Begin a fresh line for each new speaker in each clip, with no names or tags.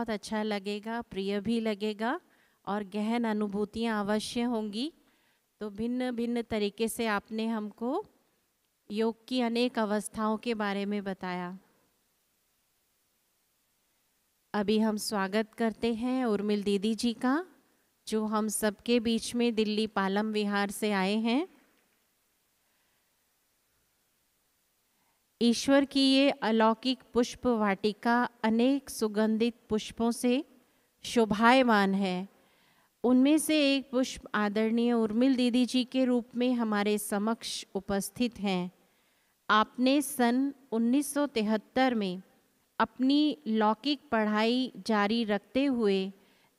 बहुत अच्छा लगेगा, प्रिय भी लगेगा और गहन अनुभूतियाँ अवश्य होंगी। तो भिन्न भिन्न तरीके से आपने हमको योग की अनेक अवस्थाओं के बारे में बताया। अभी हम स्वागत करते हैं उर्मिल दीदी जी का, जो हम सबके बीच में दिल्ली पालम विहार से आए हैं। ईश्वर की ये अलौकिक पुष्प वाटिका अनेक सुगंधित पुष्पों से शोभायमान है। उनमें से एक पुष्प आदरणीय उर्मिल दीदी जी के रूप में हमारे समक्ष उपस्थित हैं। आपने सन 1973 में अपनी लौकिक पढ़ाई जारी रखते हुए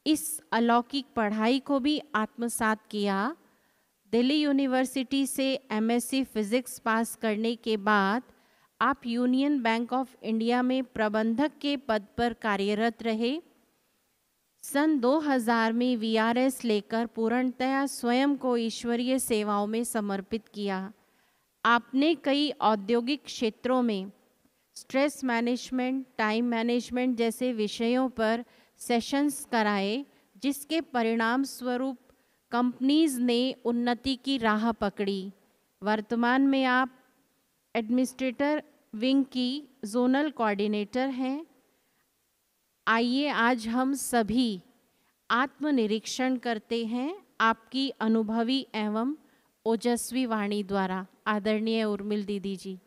इस अलौकिक पढ़ाई को भी आत्मसात किया। दिल्ली यूनिवर्सिटी से एमएससी फिजिक्स पास करने के बाद आप यूनियन बैंक ऑफ इंडिया में प्रबंधक के पद पर कार्यरत रहे। सन 2000 में वीआरएस लेकर पूर्णतया स्वयं को ईश्वरीय सेवाओं में समर्पित किया। आपने कई औद्योगिक क्षेत्रों में स्ट्रेस मैनेजमेंट, टाइम मैनेजमेंट जैसे विषयों पर सेशंस कराए, जिसके परिणाम स्वरूप कंपनीज ने उन्नति की राह पकड़ी। वर्तमान में आप एडमिनिस्ट्रेटर विंग की जोनल कोऑर्डिनेटर हैं। आइए आज हम सभी आत्मनिरीक्षण करते हैं आपकी अनुभवी एवं ओजस्वी वाणी द्वारा। आदरणीय उर्मिल दीदी जी।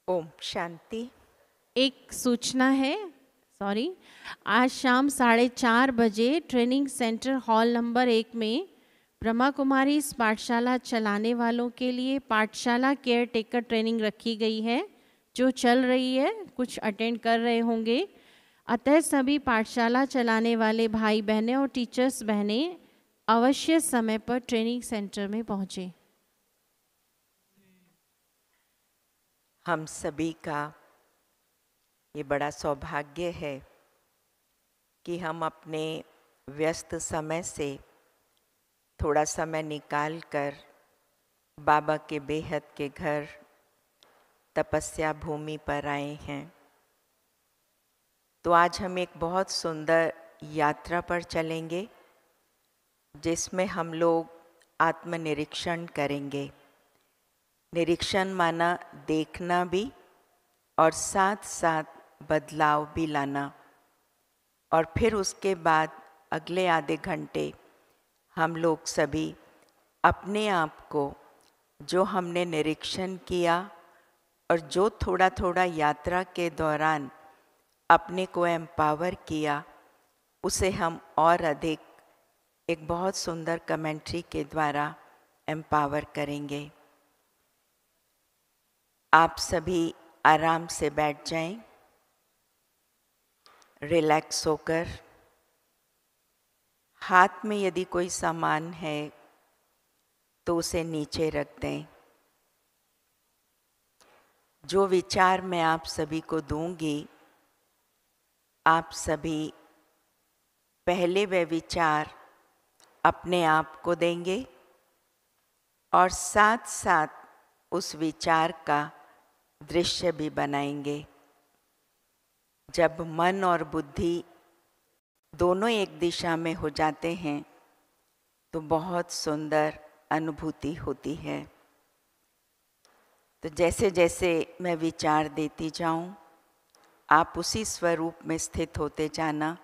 ओम शांति।
एक सूचना है, सॉरी, आज शाम 4:30 बजे ट्रेनिंग सेंटर हॉल नंबर 1 में ब्रह्मा कुमारी इस पाठशाला चलाने वालों के लिए पाठशाला केयर टेकर ट्रेनिंग रखी गई है, जो चल रही है। कुछ अटेंड कर रहे होंगे। अतः सभी पाठशाला चलाने वाले भाई बहनें और टीचर्स बहनें अवश्य समय पर ट्रेनिंग सेंटर में पहुँचें।
हम सभी का ये बड़ा सौभाग्य है कि हम अपने व्यस्त समय से थोड़ा समय निकाल कर बाबा के बेहद के घर तपस्या भूमि पर आए हैं। तो आज हम एक बहुत सुंदर यात्रा पर चलेंगे, जिसमें हम लोग आत्मनिरीक्षण करेंगे। निरीक्षण माना देखना भी और साथ साथ बदलाव भी लाना। और फिर उसके बाद अगले आधे घंटे हम लोग सभी अपने आप को, जो हमने निरीक्षण किया और जो थोड़ा थोड़ा यात्रा के दौरान अपने को एम्पावर किया, उसे हम और अधिक एक बहुत सुंदर कमेंट्री के द्वारा एम्पावर करेंगे। आप सभी आराम से बैठ जाएं, रिलैक्स होकर। हाथ में यदि कोई सामान है तो उसे नीचे रख दें। जो विचार मैं आप सभी को दूंगी, आप सभी पहले वह विचार अपने आप को देंगे और साथ साथ उस विचार का दृश्य भी बनाएंगे। जब मन और बुद्धि दोनों एक दिशा में हो जाते हैं तो बहुत सुंदर अनुभूति होती है। तो जैसे जैसे मैं विचार देती जाऊं, आप उसी स्वरूप में स्थित होते जाना।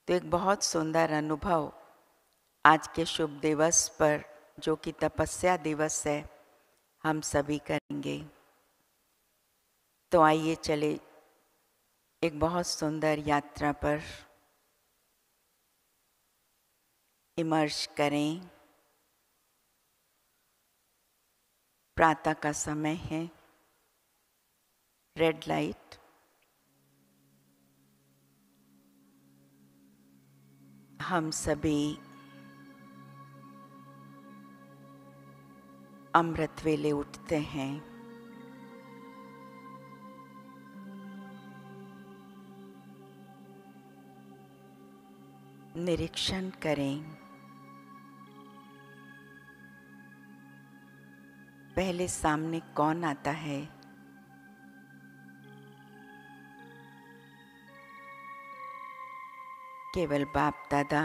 तो एक बहुत सुंदर अनुभव आज के शुभ दिवस पर, जो कि तपस्या दिवस है, हम सभी करेंगे। तो आइए चले एक बहुत सुंदर यात्रा पर इमर्ज करें। प्रातः का समय है, रेड लाइट। हम सभी अमृत वेले उठते हैं। निरीक्षण करें। पहले सामने कौन आता है? केवल बाप दादा,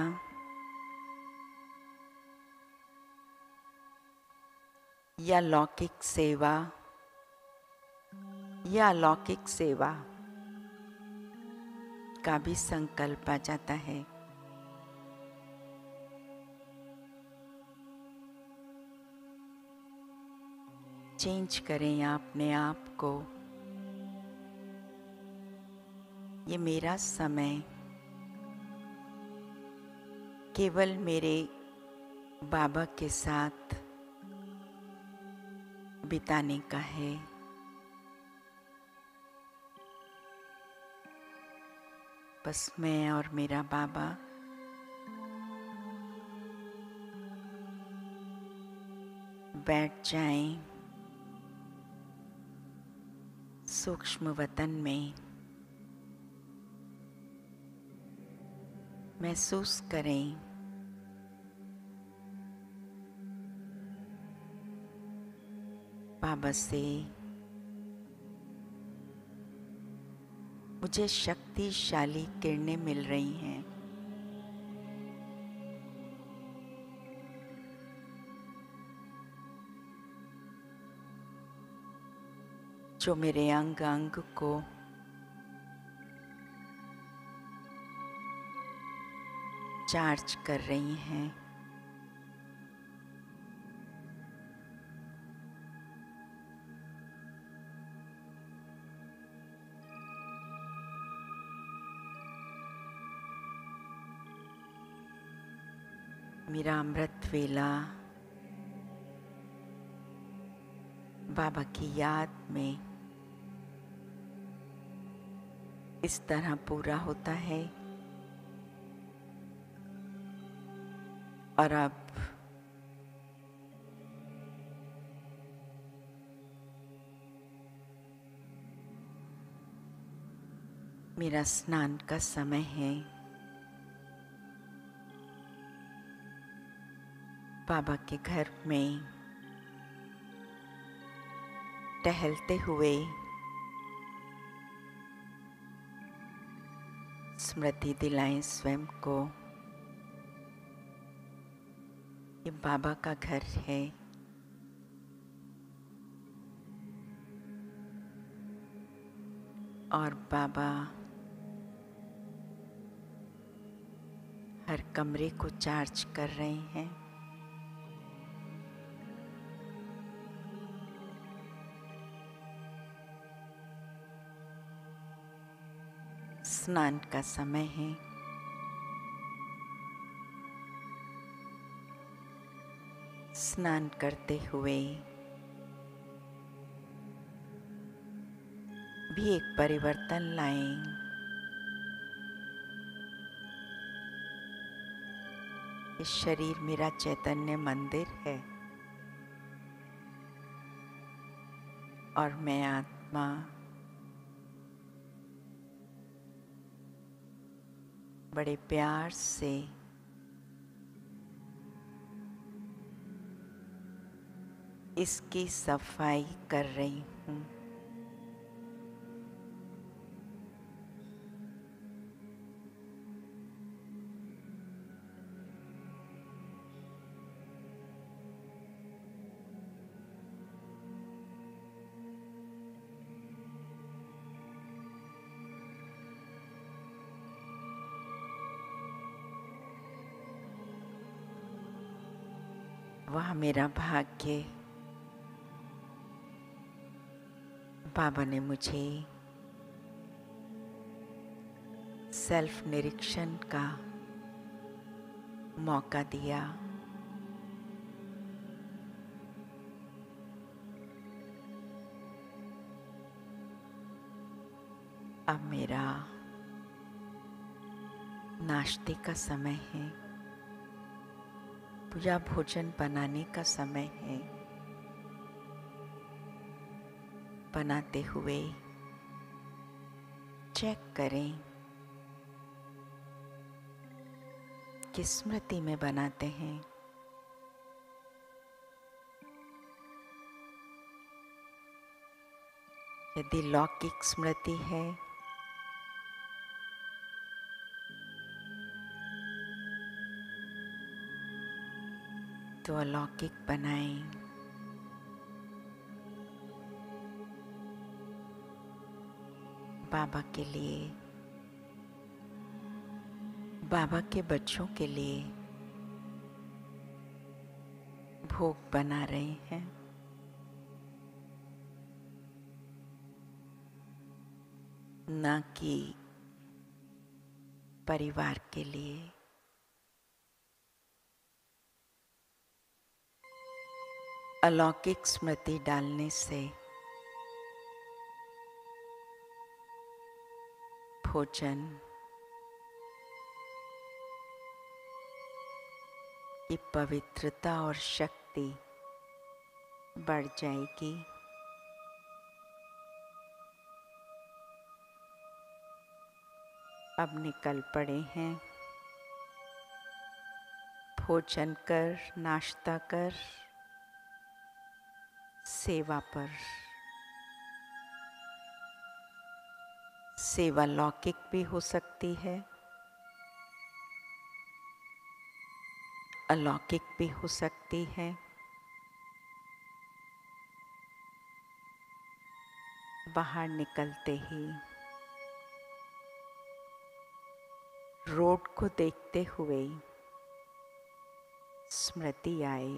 या लौकिक सेवा, या अलौकिक सेवा का भी संकल्प आ जाता है। चेंज करें अपने आप को। ये मेरा समय केवल मेरे बाबा के साथ बिताने का है। बस मैं और मेरा बाबा बैठ जाएं सूक्ष्म वतन में। महसूस करें बाबा से मुझे शक्तिशाली किरणें मिल रही हैं। जो मेरे अंग अंग को चार्ज कर रही हैं। मेरा अमृत वेला बाबा की याद में इस तरह पूरा होता है। और अब मेरा स्नान का समय है। बाबा के घर में टहलते हुए स्मृति दिलाएं स्वयं को, ये बाबा का घर है। और बाबा हर कमरे को चार्ज कर रहे हैं। स्नान का समय है। स्नान करते हुए भी एक परिवर्तन लाएं। इस शरीर मेरा चैतन्य मंदिर है और मैं आत्मा बड़े प्यार से इसकी सफाई कर रही हूँ। वह मेरा भाग्य बाबा ने मुझे सेल्फ निरीक्षण का मौका दिया। अब मेरा नाश्ते का समय है, पूरा भोजन बनाने का समय है। बनाते हुए चेक करें कि स्मृति में बनाते हैं यदि लौकिक स्मृति है तो अलौकिक बनाएं। बाबा के लिए, बाबा के बच्चों के लिए भोग बना रहे हैं। ना कि परिवार के लिए। अलौकिक स्मृति डालने से भोजन की पवित्रता और शक्ति बढ़ जाएगी। अब निकल पड़े हैं भोजन कर, नाश्ता कर, सेवा पर। सेवा लौकिक भी हो सकती है, अलौकिक भी हो सकती है। बाहर निकलते ही रोड को देखते हुए स्मृति आए,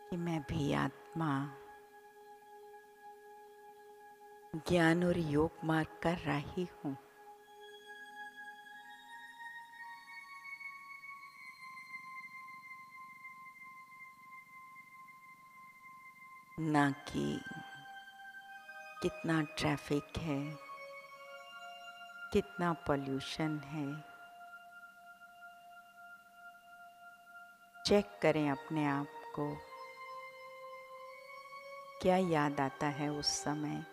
कि मैं भी आत्मा ज्ञान और योग मार्ग कर रही हूँ। ना कि कितना ट्रैफिक है, कितना पोल्यूशन है। चेक करें अपने आप को, क्या याद आता है उस समय।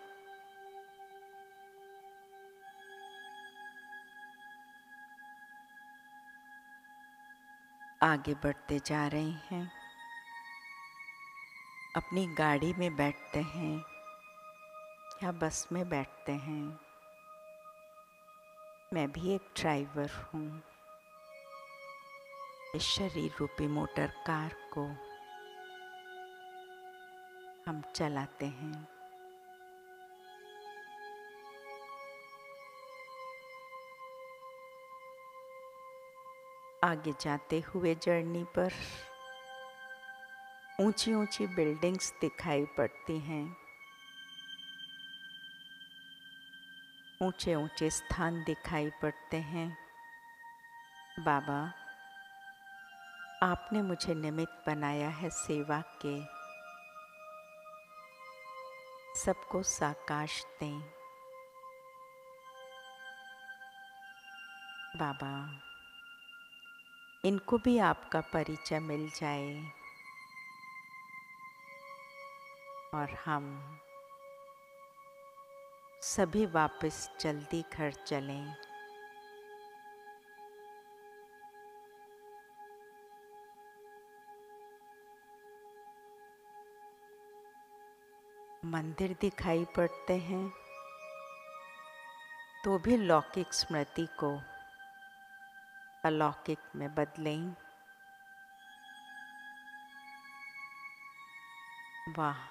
आगे बढ़ते जा रहे हैं, अपनी गाड़ी में बैठते हैं या बस में बैठते हैं। मैं भी एक ड्राइवर हूँ। इस शरीर रूपी मोटर कार को हम चलाते हैं। आगे जाते हुए जर्नी पर ऊंची ऊंची बिल्डिंग्स दिखाई पड़ती हैं, ऊंचे ऊंचे स्थान दिखाई पड़ते हैं। बाबा, आपने मुझे निमित्त बनाया है सेवा के। सबको साकाश दें। बाबा, इनको भी आपका परिचय मिल जाए और हम सभी वापस जल्दी घर चलें। मंदिर दिखाई पड़ते हैं तो भी लौकिक स्मृति को अलौकिक में बदलें। वाह,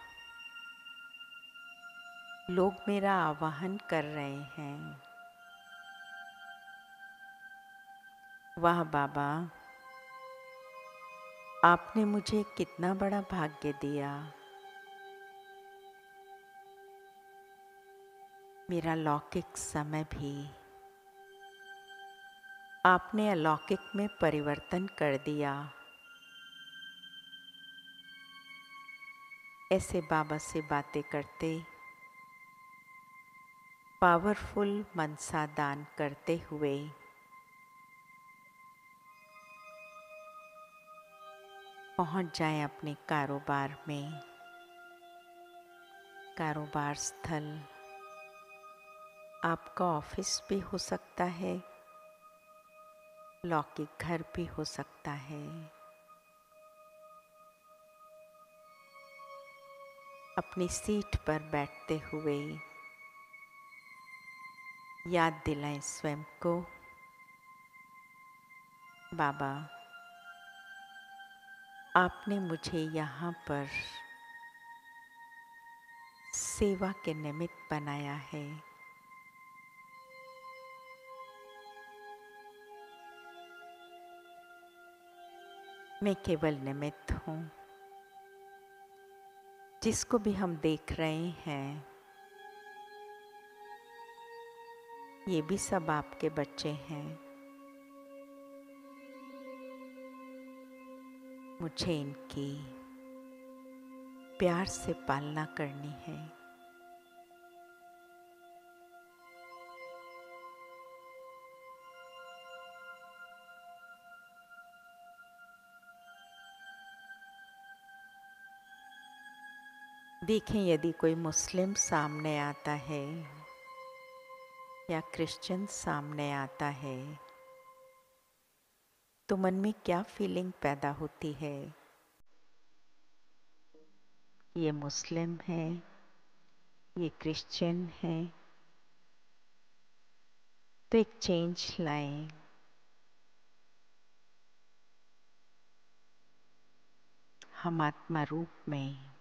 लोग मेरा आवाहन कर रहे हैं। वाह बाबा, आपने मुझे कितना बड़ा भाग्य दिया। मेरा लौकिक समय भी आपने अलौकिक में परिवर्तन कर दिया। ऐसे बाबा से बातें करते, पावरफुल मनसा दान करते हुए पहुंच जाएं अपने कारोबार में। कारोबार स्थल आपका ऑफिस भी हो सकता है, लौकिक घर भी हो सकता है। अपनी सीट पर बैठते हुए याद दिलाएं स्वयं को, बाबा आपने मुझे यहाँ पर सेवा के निमित्त बनाया है। मैं केवल निमित्त हूँ। जिसको भी हम देख रहे हैं ये भी सब आपके बच्चे हैं। मुझे इनकी प्यार से पालना करनी है। देखें, यदि कोई मुस्लिम सामने आता है या क्रिश्चियन सामने आता है तो मन में क्या फीलिंग पैदा होती है? ये मुस्लिम है, ये क्रिश्चियन है, तो एक चेंज लाएं। हम आत्मा रूप में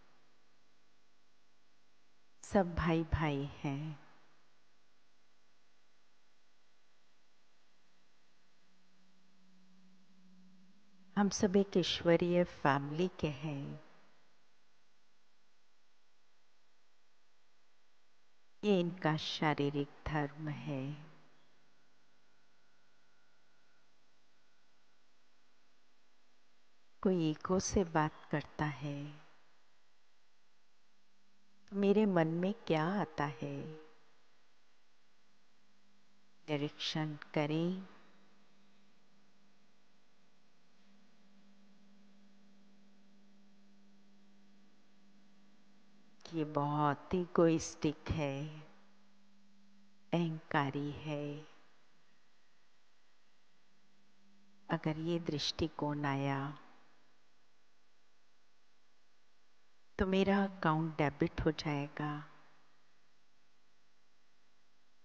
सब भाई भाई हैं। हम सब एक ईश्वरीय फैमिली के हैं। ये इनका शारीरिक धर्म है। कोई ईगो से बात करता है तो मेरे मन में क्या आता है? निरीक्षण करें। ये बहुत इगोइस्टिक है, अहंकारी है। अगर ये दृष्टिकोण आया तो मेरा अकाउंट डेबिट हो जाएगा।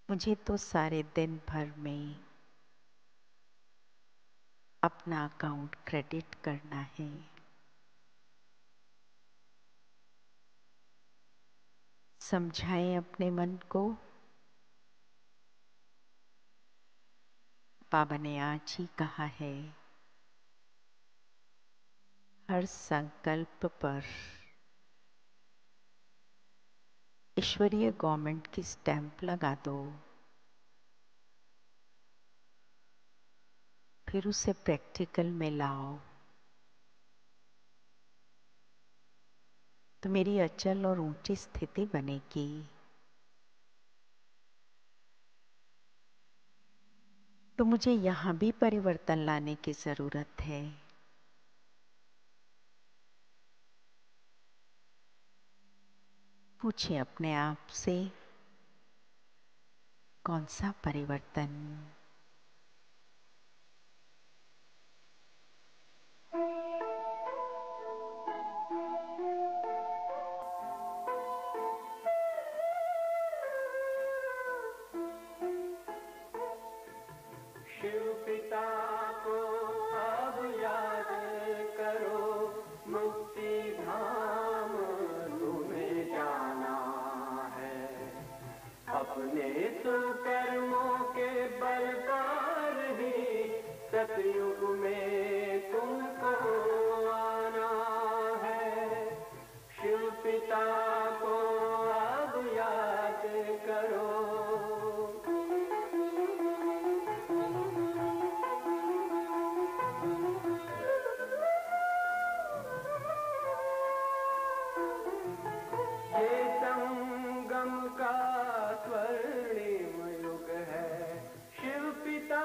मुझे तो सारे दिन भर में अपना अकाउंट क्रेडिट करना है। समझाएं अपने मन को। बाबा ने आज ही कहा है, हर संकल्प पर ईश्वरीय गवर्नमेंट की स्टैंप लगा दो, फिर उसे प्रैक्टिकल में लाओ तो मेरी अचल और ऊंची स्थिति बनेगी। तो मुझे यहाँ भी परिवर्तन लाने की जरूरत है। पूछिए अपने आप से, कौन सा परिवर्तन?
शिव पिता को अब याद करो, मुक्ति धाम तुम्हें जाना है। अपने सुकर्मों के बल पर ही सतयुग में तुमको आना है। शिव पिता को अब याद करो। ये संगम का स्वर्णिम युग है, शिव पिता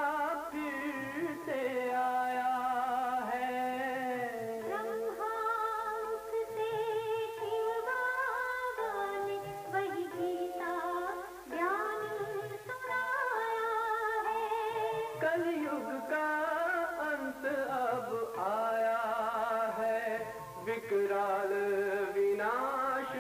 फिर से आया है।
ब्रह्मामुख से शिव बाबा ने वही गीता ज्ञान सुनाया है।
कलयुग का अंत अब आया है, विकराल विनाश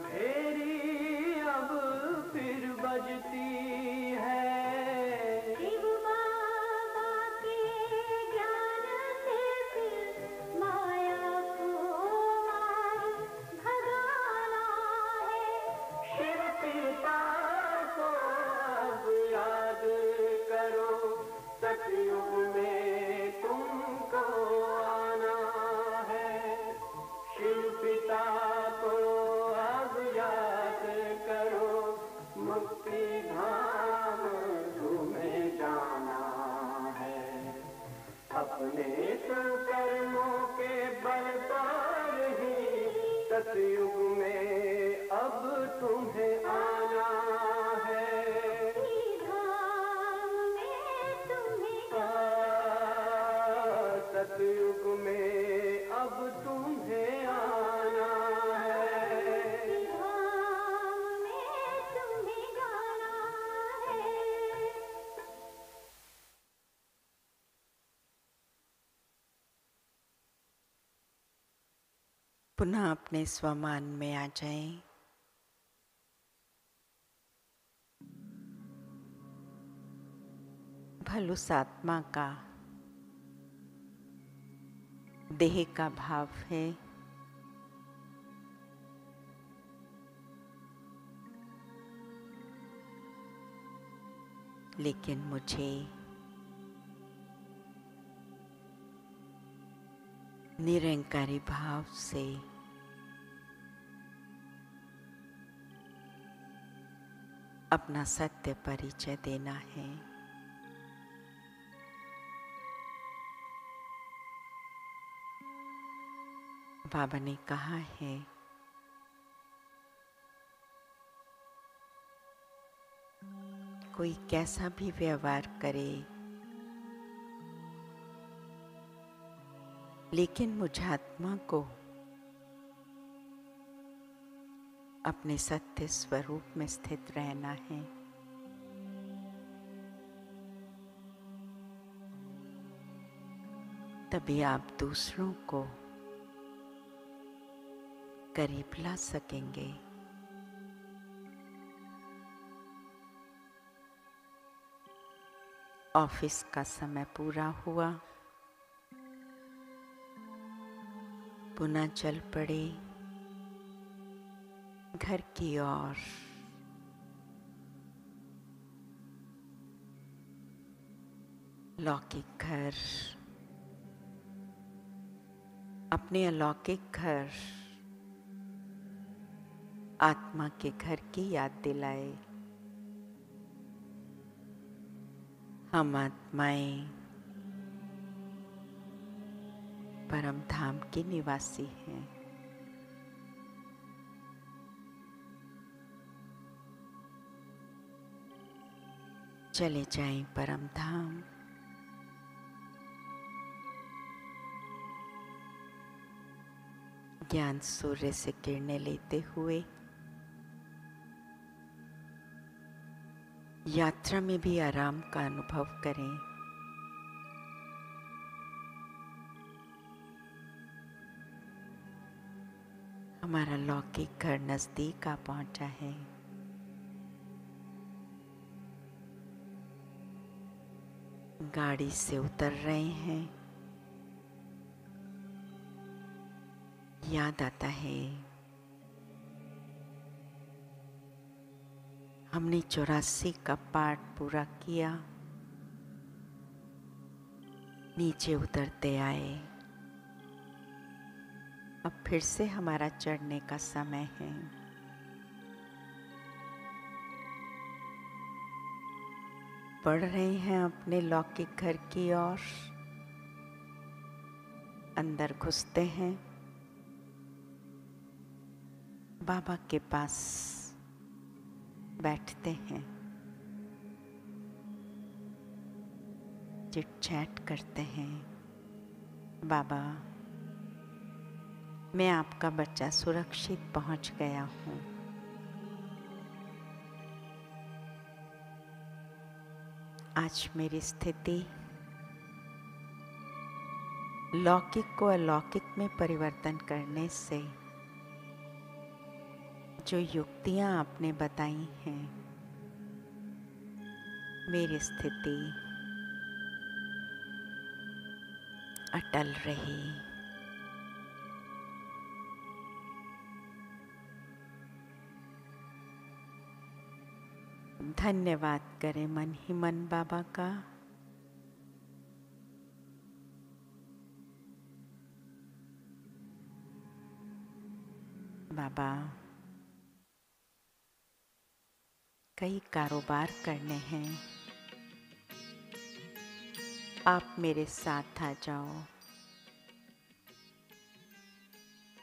भेरी अब फिर बजती है।
शिव बाबा के ज्ञान से फिर माया को मार भगाना है।
शिव पिता को अब याद करो, सतयुग में तुमको आना है। शिव पिता को अब याद करो, मुक्ति धाम तुम्हें जाना है। अपने कर्मों के बल पर ही सतयुग में अब तुम्हें आना है।
धाम में तुम्हें
सतयुग में अब तुम्हें आना है।
धाम में तुम्हें जाना है।
पुनः अपने स्वमान में आ जाएं। भल उस आत्मा का देह का भाव है, लेकिन मुझे निरंकारी भाव से अपना सत्य परिचय देना है। बाबा ने कहा है, कोई कैसा भी व्यवहार करे, लेकिन मुझ आत्मा को अपने सत्य स्वरूप में स्थित रहना है। तभी आप दूसरों को करीब ला सकेंगे। ऑफिस का समय पूरा हुआ, पुनः चल पड़े घर की ओर। लौकिक घर, अपने अलौकिक घर, आत्मा के घर की याद दिलाए। हम आत्माएं परम धाम के निवासी हैं। चले जाएं परम धाम। ज्ञान सूर्य से किरणें लेते हुए यात्रा में भी आराम का अनुभव करें। हमारा लौकिक घर नजदीक आ पहुंचा है। गाड़ी से उतर रहे हैं। याद आता है हमने 84 का पाठ पूरा किया, नीचे उतरते आए। अब फिर से हमारा चढ़ने का समय है। बढ़ रहे हैं अपने लौकिक घर की ओर। अंदर घुसते हैं। बाबा के पास बैठते हैं। चिट चैट करते हैं। बाबा, मैं आपका बच्चा सुरक्षित पहुंच गया हूँ। आज मेरी स्थिति लौकिक को अलौकिक में परिवर्तन करने से जो युक्तियाँ आपने बताई हैं, मेरी स्थिति अटल रही। धन्यवाद करें मन ही मन बाबा का। बाबा, कई कारोबार करने हैं, आप मेरे साथ आ जाओ,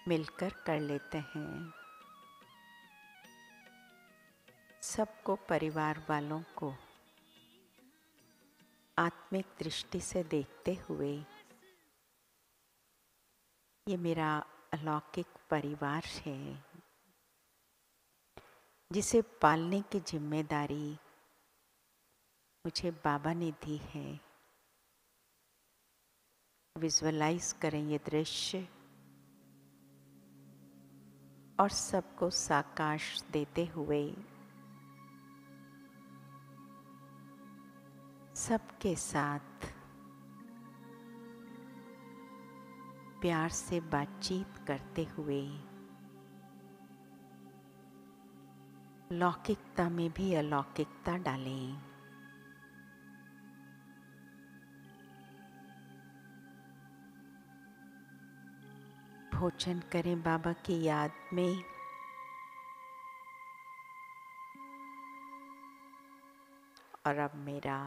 मिलकर कर लेते हैं। सबको, परिवार वालों को आत्मिक दृष्टि से देखते हुए, ये मेरा अलौकिक परिवार है जिसे पालने की जिम्मेदारी मुझे बाबा ने दी है। विजुअलाइज करें ये दृश्य और सबको साकाश देते हुए सबके साथ प्यार से बातचीत करते हुए लौकिकता में भी अलौकिकता डालें। भोजन करें बाबा की याद में। और अब मेरा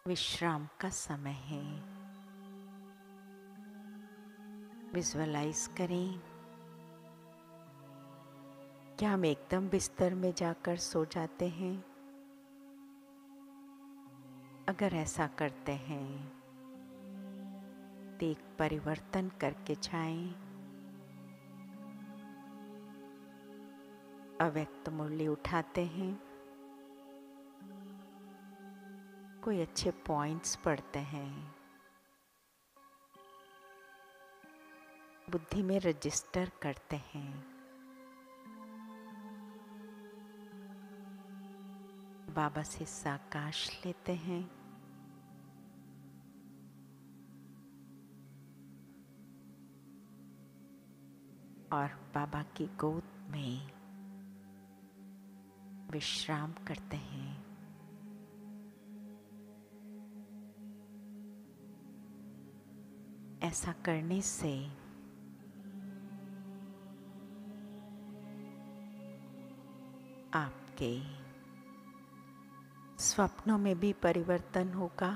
विश्राम का समय है। विजुअलाइज करें कि हम एकदम बिस्तर में जाकर सो जाते हैं। अगर ऐसा करते हैं तो एक परिवर्तन करके जाएं। अव्यक्त मुरली उठाते हैं, कोई अच्छे पॉइंट्स पढ़ते हैं, बुद्धि में रजिस्टर करते हैं। बाबा से साकाश लेते हैं। और बाबा की गोद में विश्राम करते हैं। ऐसा करने से आपके स्वप्नों में भी परिवर्तन होगा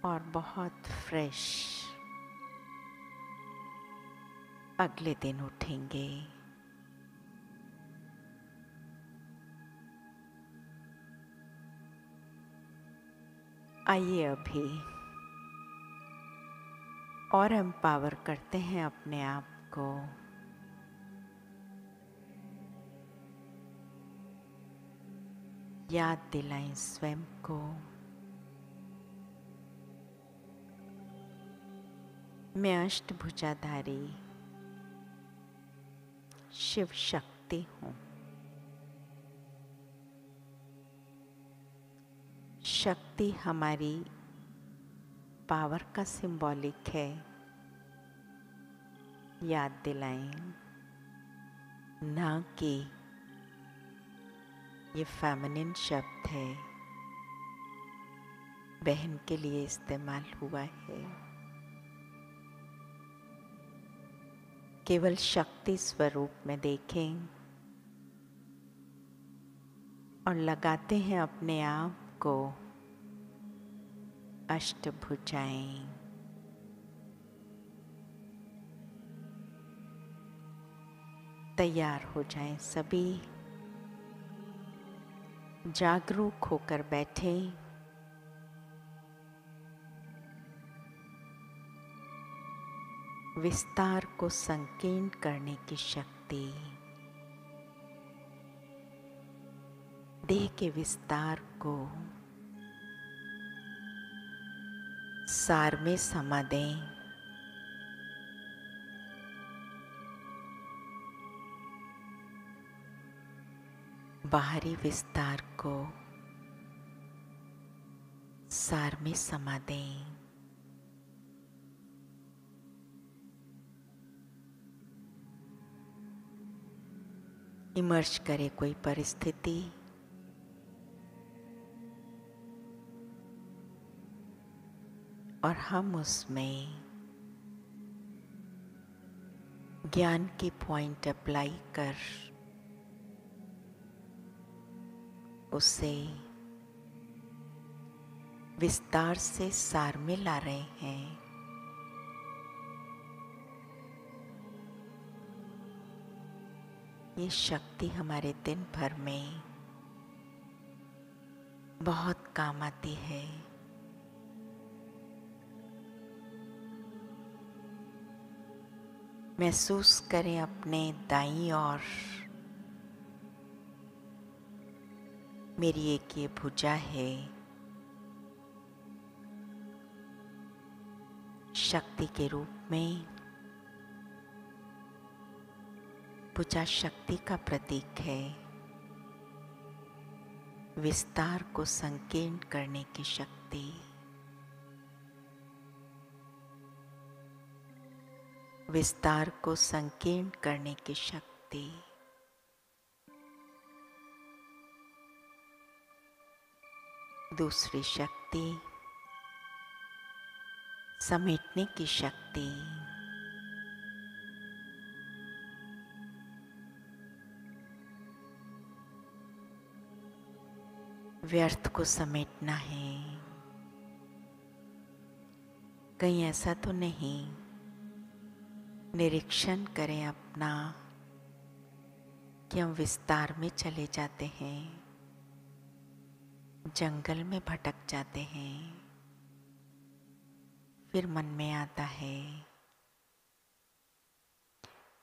और बहुत फ्रेश अगले दिन उठेंगे। आइए अभी और एम्पावर करते हैं अपने आप को। याद दिलाएं स्वयं को, मैं अष्टभुजाधारी शिव शक्ति हूँ। शक्ति हमारी पावर का सिंबॉलिक है। याद दिलाएं, ना कि ये फेमिनिन शब्द है, बहन के लिए इस्तेमाल हुआ है। केवल शक्ति स्वरूप में देखें और लगाते हैं अपने आप को अष्टभुजाएं। तैयार हो जाएं सभी, जागरूक होकर बैठें। विस्तार को संकीर्ण करने की शक्ति, देह के विस्तार को सार में समा दें। बाहरी विस्तार को सार में समा दें। इमर्ज करे कोई परिस्थिति, और हम उसमें ज्ञान की पॉइंट अप्लाई कर उसे विस्तार से सार में ला रहे हैं। ये शक्ति हमारे दिन भर में बहुत काम आती है। महसूस करें अपने दाईं ओर मेरी एक ये भुजा है, शक्ति के रूप में। भुजा शक्ति का प्रतीक है, विस्तार को संकीर्ण करने की शक्ति। विस्तार को संकीर्ण करने की शक्ति। दूसरी शक्ति समेटने की शक्ति। व्यर्थ को समेटना है। कहीं ऐसा तो नहीं, निरीक्षण करें अपना कि हम विस्तार में चले जाते हैं, जंगल में भटक जाते हैं। फिर मन में आता है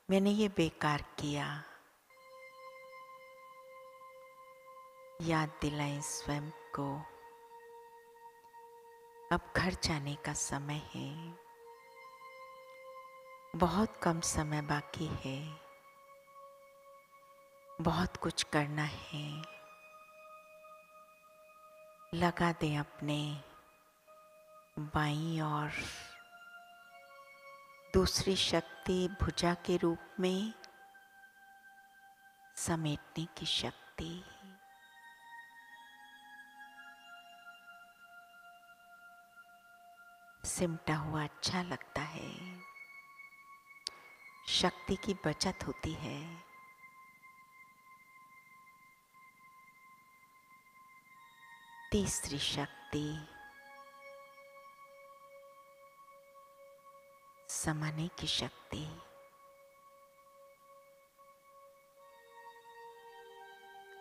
मैंने ये बेकार किया। याद दिलाएं स्वयं को अब घर जाने का समय है, बहुत कम समय बाकी है, बहुत कुछ करना है। लगा दें अपने बाईं ओर दूसरी शक्ति भुजा के रूप में समेटने की शक्ति। सिमटा हुआ अच्छा लगता है, शक्ति की बचत होती है। तीसरी शक्ति समाने की शक्ति।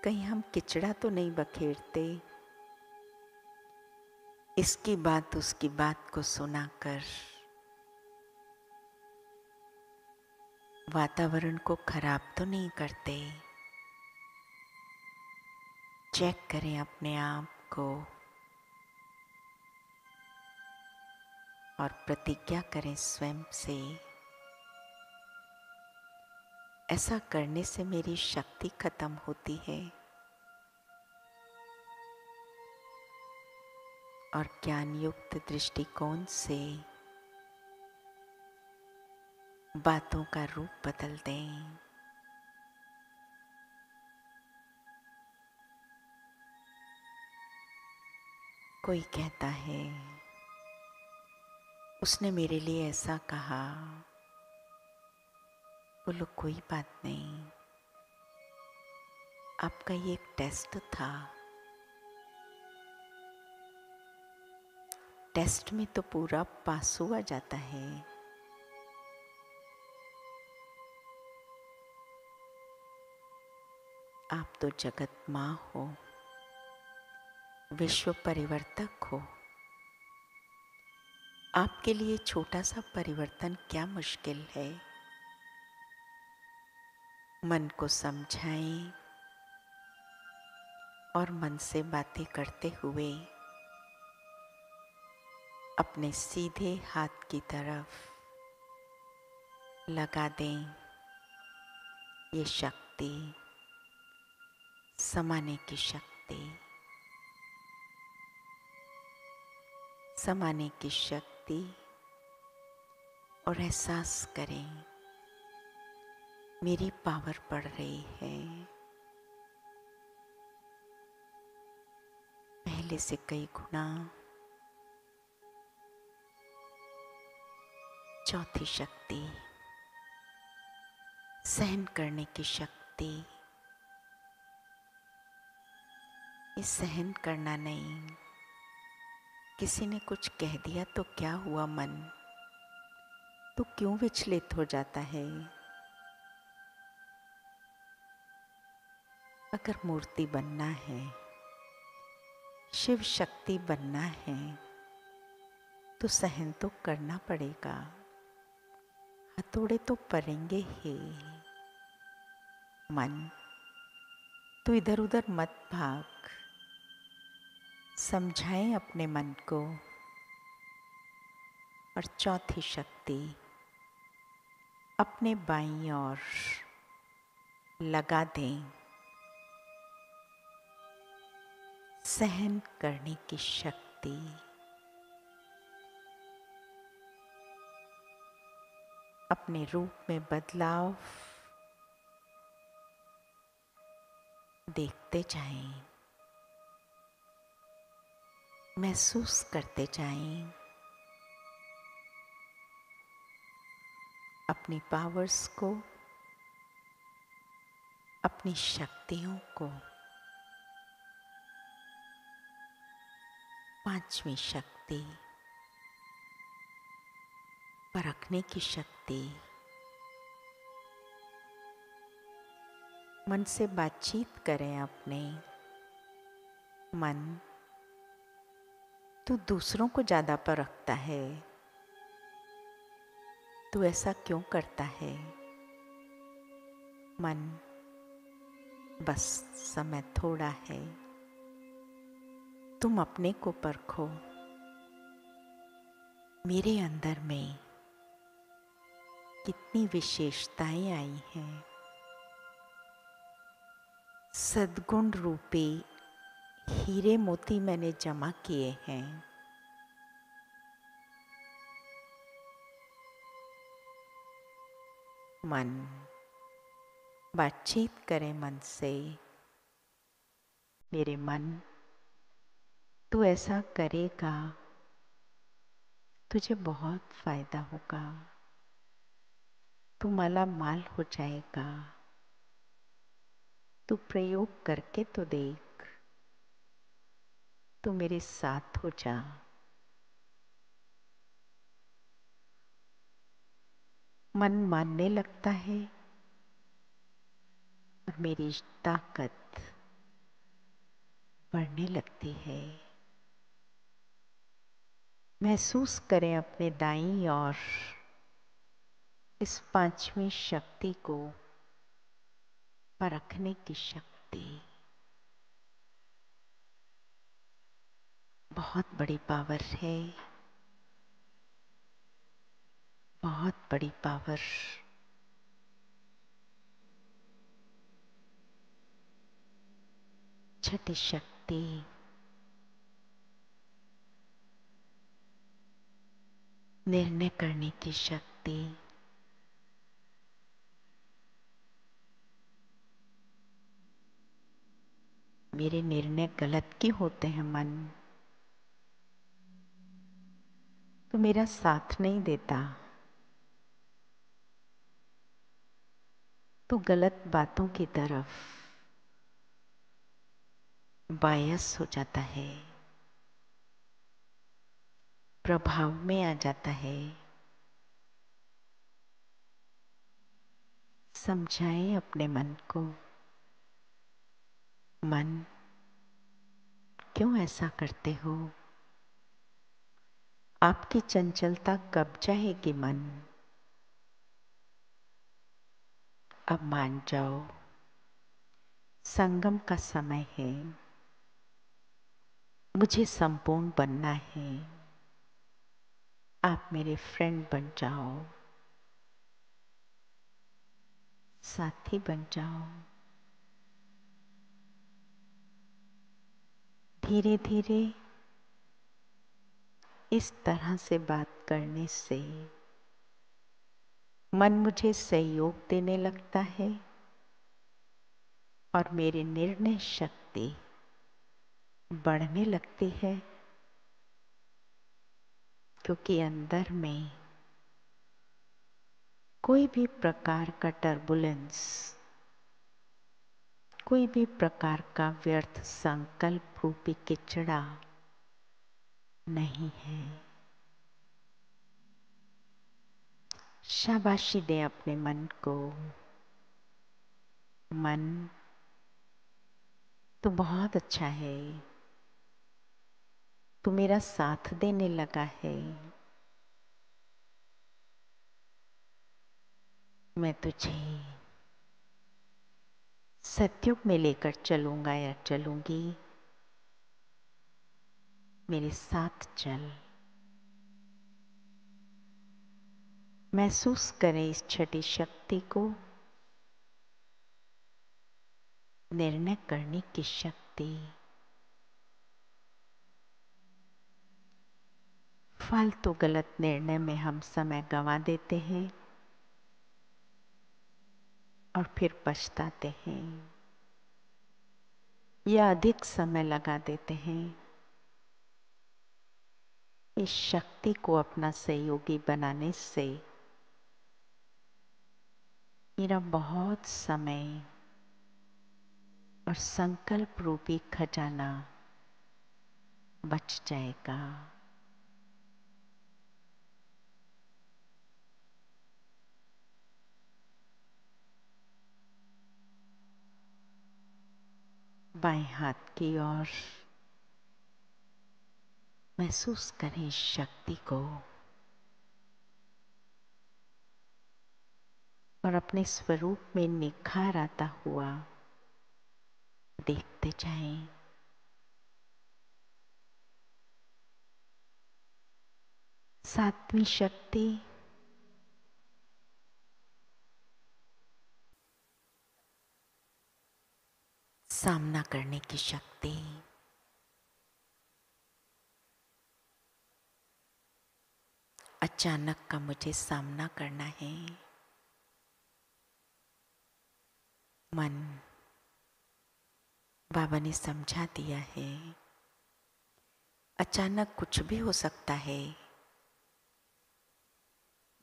कहीं हम किचड़ा तो नहीं बखेरते, इसकी बात उसकी बात को सुनाकर वातावरण को खराब तो नहीं करते। चेक करें अपने आप को और प्रतिज्ञा करें स्वयं से, ऐसा करने से मेरी शक्ति खत्म होती है और ज्ञान युक्त दृष्टिकोण से बातों का रूप बदल दें। कोई कहता है उसने मेरे लिए ऐसा कहा, बोलो कोई बात नहीं, आपका ये एक टेस्ट था। टेस्ट में तो पूरा पास हुआ जाता है। आप तो जगत माँ हो, विश्व परिवर्तक हो। आपके लिए छोटा सा परिवर्तन क्या मुश्किल है। मन को समझाएं और मन से बातें करते हुए अपने सीधे हाथ की तरफ लगा दें ये शक्ति, समाने की शक्ति, समाने की शक्ति। और एहसास करें मेरी पावर बढ़ रही है, पहले से कई गुना। चौथी शक्ति, सहन करने की शक्ति। ये सहन करना नहीं, किसी ने कुछ कह दिया तो क्या हुआ, मन तो क्यों विचलित हो जाता है। अगर मूर्ति बनना है, शिव शक्ति बनना है, तो सहन तो करना पड़ेगा, हथौड़े तो पड़ेंगे ही। मन तो इधर उधर मत भाग, समझाएं अपने मन को। और चौथी शक्ति, अपने बाईं ओर लगा दें सहन करने की शक्ति। अपने रूप में बदलाव देखते जाएं, महसूस करते जाएं। अपनी पावर्स को, अपनी शक्तियों को। पांचवी शक्ति, परखने की शक्ति। मन से बातचीत करें अपने। मन तू दूसरों को ज़्यादा परखता है, तू ऐसा क्यों करता है। मन बस समय थोड़ा है, तुम अपने को परखो। मेरे अंदर में कितनी विशेषताएं आई हैं। सद्गुण रूपी हीरे मोती मैंने जमा किए हैं। मन बातचीत करें मन से। मेरे मन, तू ऐसा करेगा, तुझे बहुत फायदा होगा, तू माला माल हो जाएगा। तू प्रयोग करके तो देख, तू मेरे साथ हो जा। मन मानने लगता है और मेरी ताकत बढ़ने लगती है। महसूस करें अपने दाईं ओर इस पांचवी शक्ति को, परखने की शक्ति। बहुत बड़ी पावर है, बहुत बड़ी पावर। छठी शक्ति, निर्णय करने की शक्ति। मेरे निर्णय गलत क्यों होते हैं मन, तो मेरा साथ नहीं देता, तो गलत बातों की तरफ बायस हो जाता है, प्रभाव में आ जाता है। समझाएं अपने मन को। मन क्यों ऐसा करते हो, आपकी चंचलता कब जाएगी मन। अब मान जाओ, संगम का समय है, मुझे संपूर्ण बनना है। आप मेरे फ्रेंड बन जाओ, साथी बन जाओ। धीरे धीरे इस तरह से बात करने से मन मुझे सहयोग देने लगता है और मेरी निर्णय शक्ति बढ़ने लगती है, क्योंकि अंदर में कोई भी प्रकार का टर्बुलेंस, कोई भी प्रकार का व्यर्थ संकल्प रूपी किचड़ा नहीं है। शाबाशी दें अपने मन को। मन, तू बहुत अच्छा है, तू मेरा साथ देने लगा है। मैं तुझे सतयुग में लेकर चलूंगा या चलूंगी, मेरे साथ चल। महसूस करें इस छठी शक्ति को, निर्णय करने की शक्ति। फालतू गलत निर्णय में हम समय गंवा देते हैं और फिर पछताते हैं, या अधिक समय लगा देते हैं। इस शक्ति को अपना सहयोगी बनाने से मेरा बहुत समय और संकल्प रूपी खजाना बच जाएगा। बाएं हाथ की ओर महसूस करें इस शक्ति को और अपने स्वरूप में निखार आता हुआ देखते जाएं। सातवीं शक्ति सामना करने की शक्ति। अचानक का मुझे सामना करना है। मन, बाबा ने समझा दिया है, अचानक कुछ भी हो सकता है।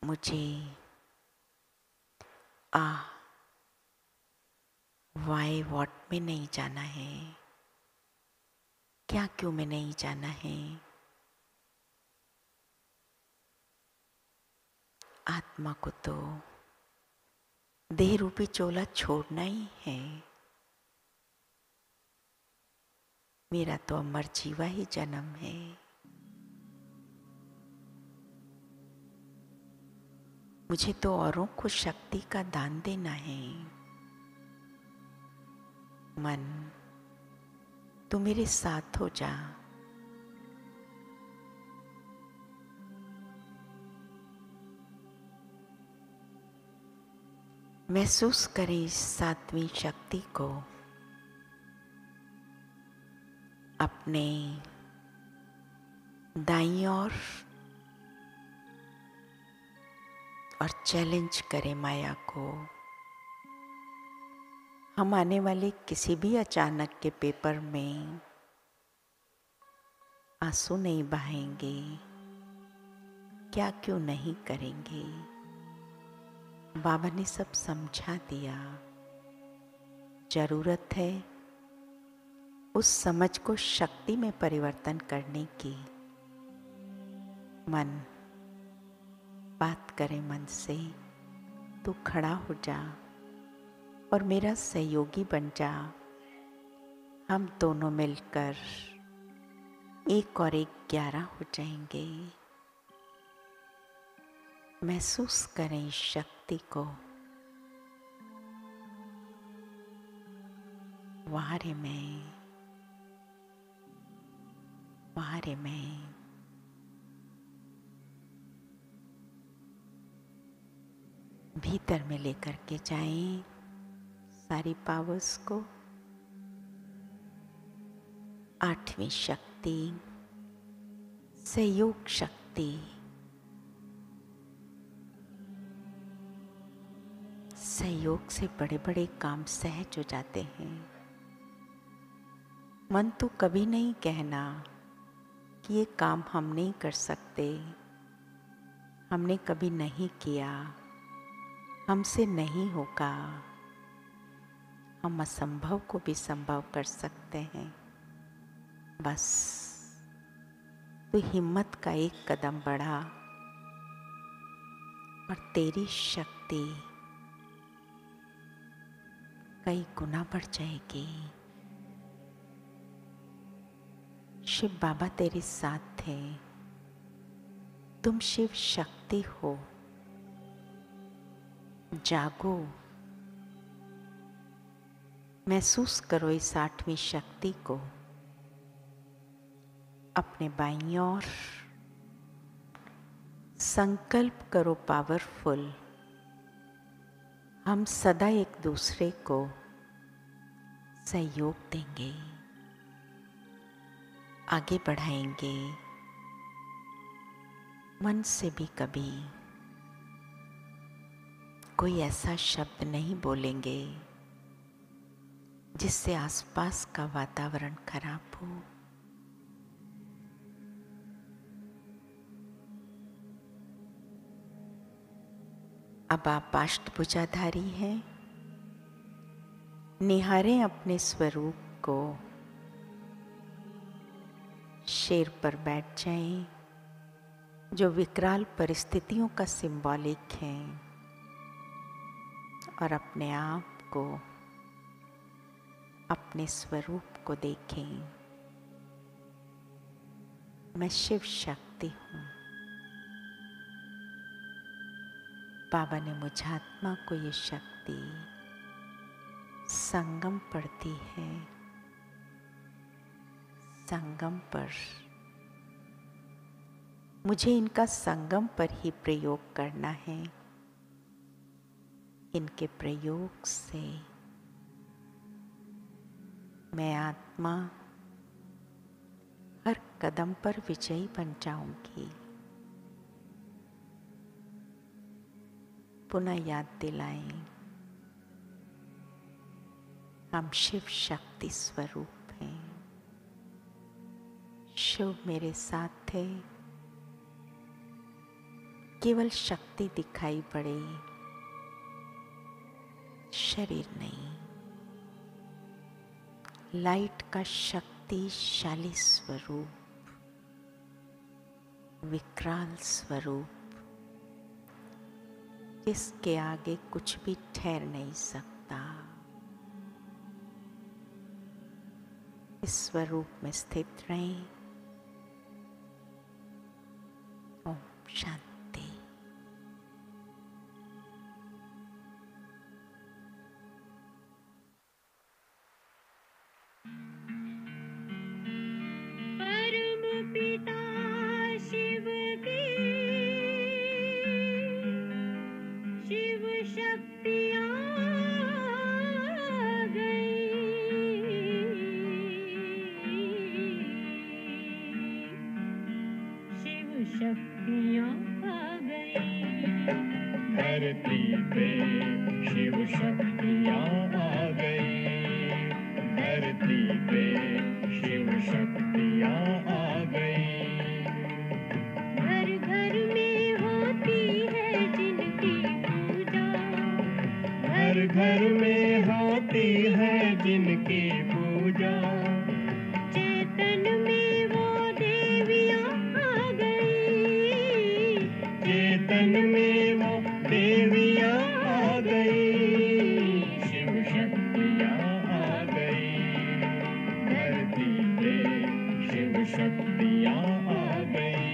मुझे वाई वॉट में नहीं जाना है, क्या क्यों में नहीं जाना है। आत्मा को तो देह रूपी चोला छोड़ना ही है। मेरा तो अमर जीवा ही जन्म है। मुझे तो औरों को शक्ति का दान देना है। मन, तू मेरे साथ हो जा। महसूस करें इस सातवीं शक्ति को अपने दाईं ओर और चैलेंज करें माया को। हम आने वाले किसी भी अचानक के पेपर में आंसू नहीं बहाएंगे, क्या क्यों नहीं करेंगे। बाबा ने सब समझा दिया। जरूरत है उस समझ को शक्ति में परिवर्तन करने की। मन, बात करे मन से, तू खड़ा हो जा और मेरा सहयोगी बन जा। हम दोनों मिलकर 1 और 1 11 हो जाएंगे। महसूस करें इस शक्ति को। वारे में, वारे में। भीतर में लेकर के जाएं सारी पावर्स को। आठवीं शक्ति सहयोग शक्ति। सहयोग से बड़े बड़े काम सहज हो जाते हैं। मन तो कभी नहीं कहना कि ये काम हम नहीं कर सकते, हमने कभी नहीं किया, हमसे नहीं होगा। हम असंभव को भी संभव कर सकते हैं। बस तू हिम्मत का एक कदम बढ़ा और तेरी शक्ति कई गुना बढ़ जाएगी। शिव बाबा तेरे साथ थे। तुम शिव शक्ति हो। जागो, महसूस करो इस आठवीं शक्ति को अपने बाईं ओर। संकल्प करो पावरफुल। हम सदा एक दूसरे को सहयोग देंगे, आगे बढ़ाएंगे। मन से भी कभी कोई ऐसा शब्द नहीं बोलेंगे जिससे आसपास का वातावरण खराब हो। अब आप अष्टभुजाधारी हैं। निहारें अपने स्वरूप को। शेर पर बैठ जाएं, जो विकराल परिस्थितियों का सिंबॉलिक है, और अपने आप को, अपने स्वरूप को देखें। मैं शिव शक्ति हूँ। बाबा ने मुझ आत्मा को ये शक्ति संगम पड़ती है। संगम पर मुझे इनका संगम पर ही प्रयोग करना है। इनके प्रयोग से मैं आत्मा हर कदम पर विजयी बन जाऊंगी। पुनः याद दिलाएं, हम शिव शक्ति स्वरूप हैं। शिव मेरे साथ थे। केवल शक्ति दिखाई पड़े, शरीर नहीं। लाइट का शक्तिशाली स्वरूप, विकराल स्वरूप, जिसके आगे कुछ भी ठहर नहीं सकता। इस स्वरूप में स्थित रहें। ओम शांति।
परम पिता शिव की शिव शक्तियाँ आ गई। शिव शक्तियाँ आ गई।
धरती पे शिव शक्तियाँ आ गई। धरती पे शिव शक्तियाँ आ गई।
घर घर में होती है जिनकी पूजा।
घर घर में होती है जिनकी पूजा।
चेतन में वो देवियाँ आ गई।
चेतन में वो देवियाँ आ गई। शिव शक्तियाँ आ गई। धरती पे शिव शक्तियाँ आ गई।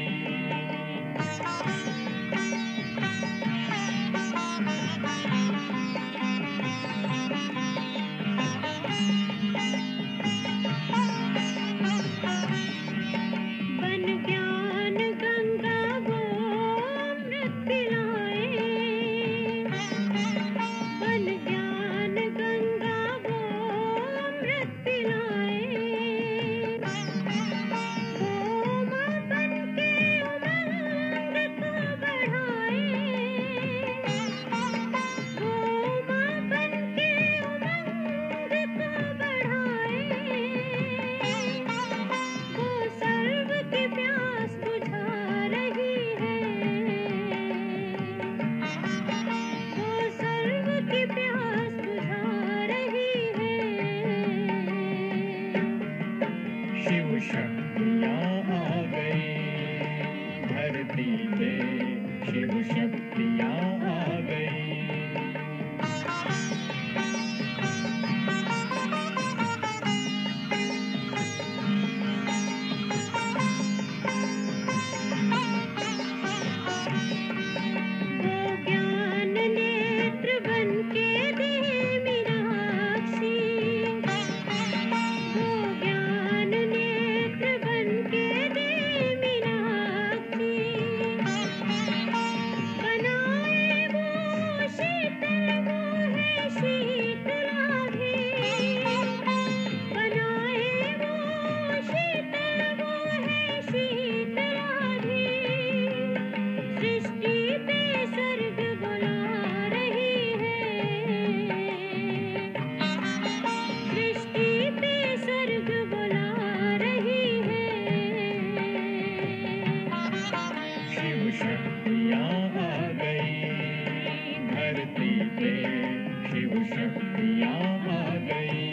शक्तियाँ आ गई।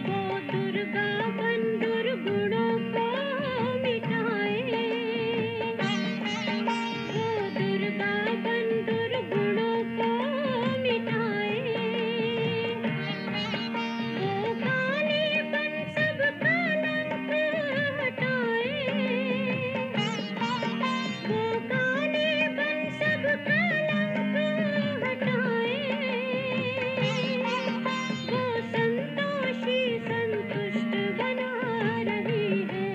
वो दुर्गा बन दुर्गुणों को मिटाए, वो दुर्गा बन दुर्गुणों को मिटाए, वो काली बन सब कलंक हटाए, वो काली बन सब कलंक हटाए, वो संतोषी संतुष्ट बना रही है,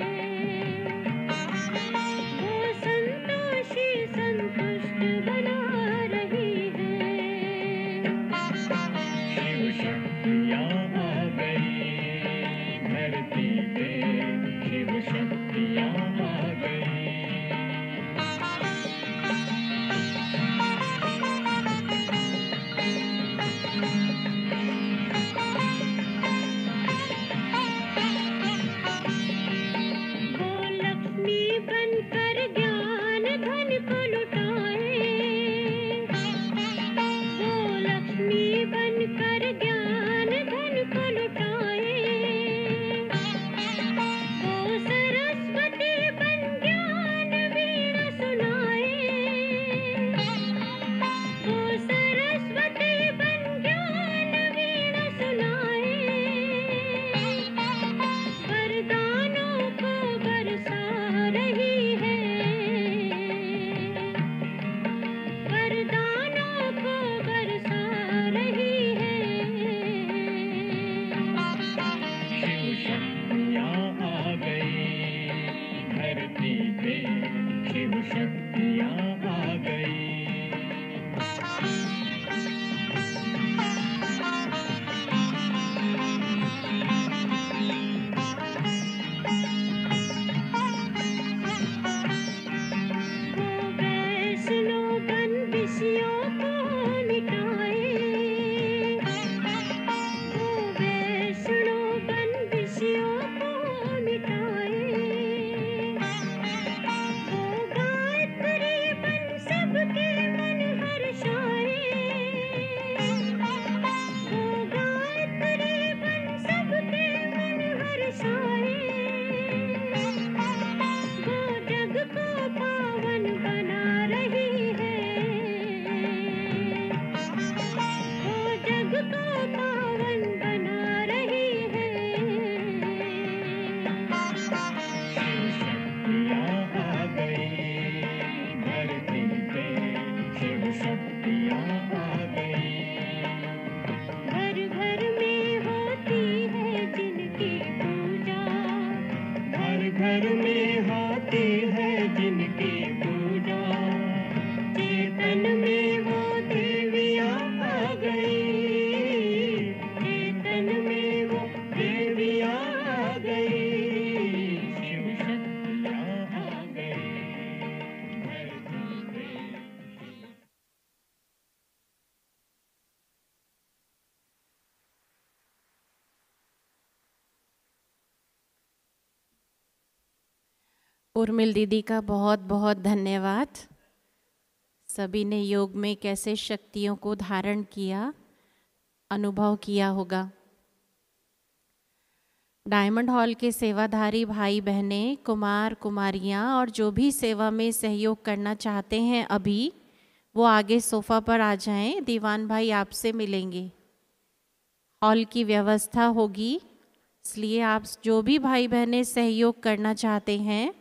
वो संतोषी संतुष्ट बना रही है।
शिव शक्तियाँ आ गई धरती पे, शिव शक्तियाँ आ गई।
वो लक्ष्मी बनकर ज्ञान धन को लुटाए, वो लक्ष्मी बनकर ज्ञान धन को लुटाए, वो सरस्वती बन ज्ञान वीणा सुनाए, वो सरस्वती बन ज्ञान वीणा सुनाए, वरदानों को बरसा रही है, वरदानों को बरसा रही है।
शिव शक्तियाँ आ गई धरती पे, शिव शक्तियाँ आ गई।
वो वैष्णो बन विषयों को मिटाए, वो वैष्णो बन विषयों को मिटाए, वो गायत्री बन सबके मन हर्षाए, वो गायत्री बन सबके मन हर्षाए, वो जग को पावन बना रही है, वो जग को पावन बना रही है।
शिव शक्तियाँ आ गई धरती पे, शिव शक्तियाँ आ गई।
घर घर में होती है जिनकी पूजा,
घर घर में होती है जिनकी पूजा, चेतन में वो देवियाँ आ गई, चेतन में वो देवियाँ आ गई। शिव शक्तियाँ आ गई धरती पे।
उर्मिल दीदी का बहुत बहुत धन्यवाद। सभी ने योग में कैसे शक्तियों को धारण किया, अनुभव किया होगा। डायमंड हॉल के सेवाधारी भाई बहनें, कुमार कुमारियाँ और जो भी सेवा में सहयोग करना चाहते हैं अभी, वो आगे सोफ़ा पर आ जाएं। दीवान भाई आपसे मिलेंगे। हॉल की व्यवस्था होगी, इसलिए आप जो भी भाई बहनें सहयोग करना चाहते हैं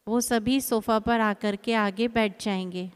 वो सभी सोफ़ा पर आकर के आगे बैठ जाएंगे।